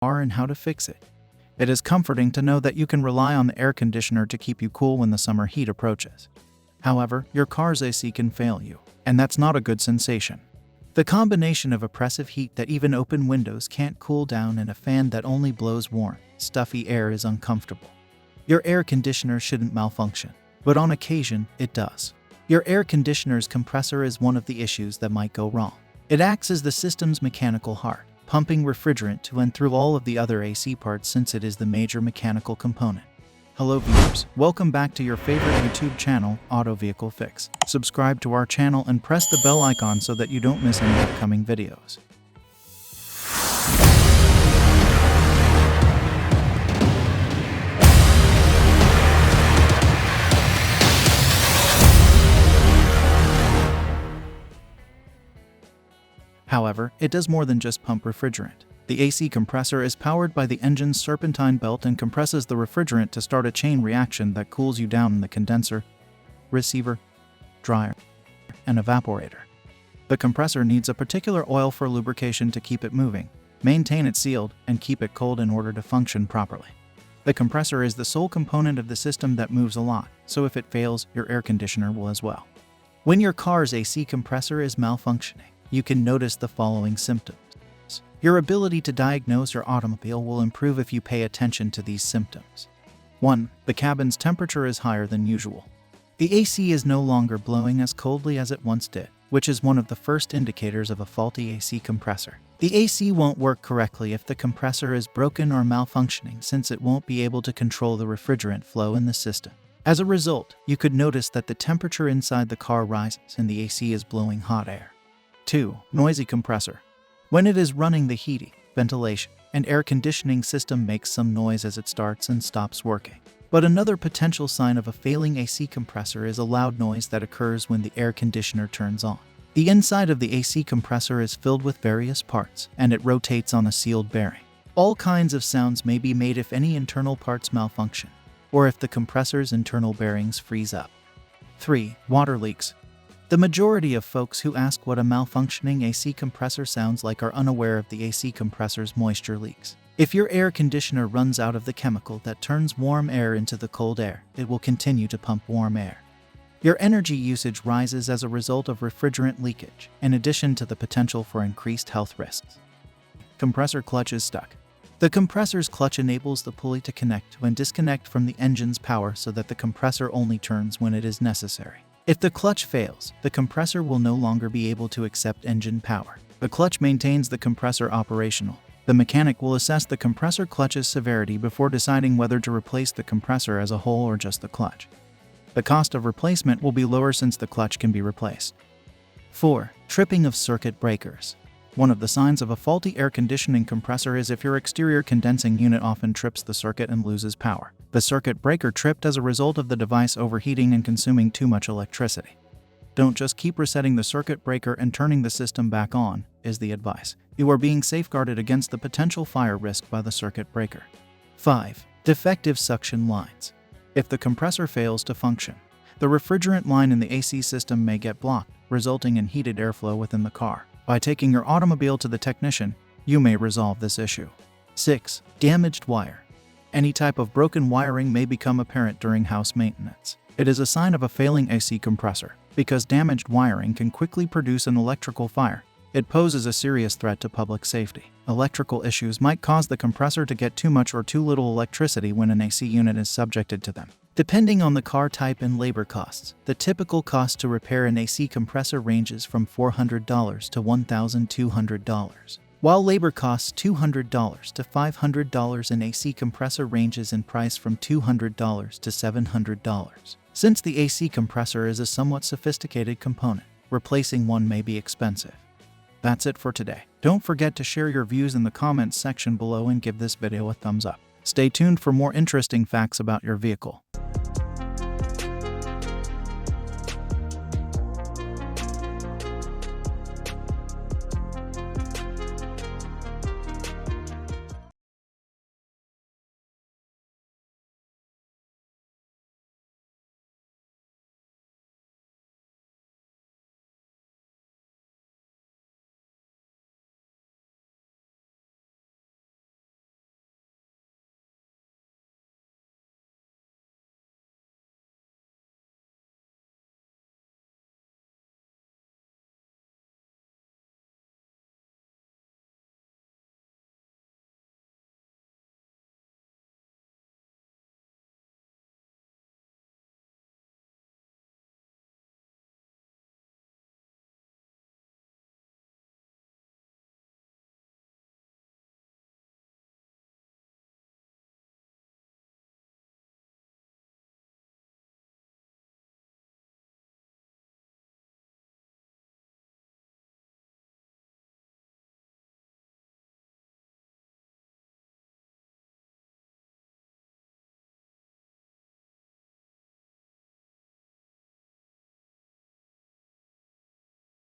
and how to fix it. It is comforting to know that you can rely on the air conditioner to keep you cool when the summer heat approaches. However, your car's AC can fail you, and that's not a good sensation. The combination of oppressive heat that even open windows can't cool down and a fan that only blows warm, stuffy air is uncomfortable. Your air conditioner shouldn't malfunction, but on occasion, it does. Your air conditioner's compressor is one of the issues that might go wrong. It acts as the system's mechanical heart, pumping refrigerant to and through all of the other AC parts since it is the major mechanical component. Hello viewers, welcome back to your favorite YouTube channel, Auto Vehicle Fix. Subscribe to our channel and press the bell icon so that you don't miss any upcoming videos. However, it does more than just pump refrigerant. The AC compressor is powered by the engine's serpentine belt and compresses the refrigerant to start a chain reaction that cools you down in the condenser, receiver, dryer, and evaporator. The compressor needs a particular oil for lubrication to keep it moving, maintain it sealed, and keep it cold in order to function properly. The compressor is the sole component of the system that moves a lot, so if it fails, your air conditioner will as well. When your car's AC compressor is malfunctioning, you can notice the following symptoms. Your ability to diagnose your automobile will improve if you pay attention to these symptoms. 1. The cabin's temperature is higher than usual. The AC is no longer blowing as coldly as it once did, which is one of the first indicators of a faulty AC compressor. The AC won't work correctly if the compressor is broken or malfunctioning, since it won't be able to control the refrigerant flow in the system. As a result, you could notice that the temperature inside the car rises and the AC is blowing hot air. 2. Noisy compressor. When it is running, the heating, ventilation, and air conditioning system makes some noise as it starts and stops working. But another potential sign of a failing AC compressor is a loud noise that occurs when the air conditioner turns on. The inside of the AC compressor is filled with various parts, and it rotates on a sealed bearing. All kinds of sounds may be made if any internal parts malfunction, or if the compressor's internal bearings freeze up. 3. Water leaks. The majority of folks who ask what a malfunctioning AC compressor sounds like are unaware of the AC compressor's moisture leaks. If your air conditioner runs out of the chemical that turns warm air into the cold air, it will continue to pump warm air. Your energy usage rises as a result of refrigerant leakage, in addition to the potential for increased health risks. Compressor clutch is stuck. The compressor's clutch enables the pulley to connect and disconnect from the engine's power so that the compressor only turns when it is necessary. If the clutch fails, the compressor will no longer be able to accept engine power. The clutch maintains the compressor operational. The mechanic will assess the compressor clutch's severity before deciding whether to replace the compressor as a whole or just the clutch. The cost of replacement will be lower since the clutch can be replaced. 4. Tripping of circuit breakers. One of the signs of a faulty air conditioning compressor is if your exterior condensing unit often trips the circuit and loses power. The circuit breaker tripped as a result of the device overheating and consuming too much electricity. Don't just keep resetting the circuit breaker and turning the system back on, is the advice. You are being safeguarded against the potential fire risk by the circuit breaker. 5. Defective suction lines. If the compressor fails to function, the refrigerant line in the AC system may get blocked, resulting in heated airflow within the car. By taking your automobile to the technician, you may resolve this issue. 6. Damaged wire. Any type of broken wiring may become apparent during house maintenance. It is a sign of a failing AC compressor. Because damaged wiring can quickly produce an electrical fire, it poses a serious threat to public safety. Electrical issues might cause the compressor to get too much or too little electricity when an AC unit is subjected to them. Depending on the car type and labor costs, the typical cost to repair an AC compressor ranges from $400 to $1,200. While labor costs $200 to $500, an AC compressor ranges in price from $200 to $700. Since the AC compressor is a somewhat sophisticated component, replacing one may be expensive. That's it for today. Don't forget to share your views in the comments section below and give this video a thumbs up. Stay tuned for more interesting facts about your vehicle.